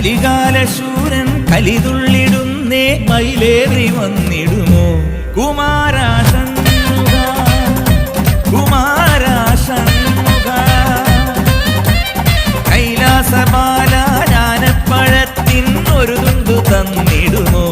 കലികാലശൂരൻ കലിതുള്ളിടുന്നേ മയിലേറി വന്നിടുമോ കുമാരാ ഷൺമുഖ കുമാരാ ഷൺമുഖ കൈലാസബാല ജ്ഞാനപ്പഴത്തിൻ ഒരു തുണ്ടു തന്നിടുമോ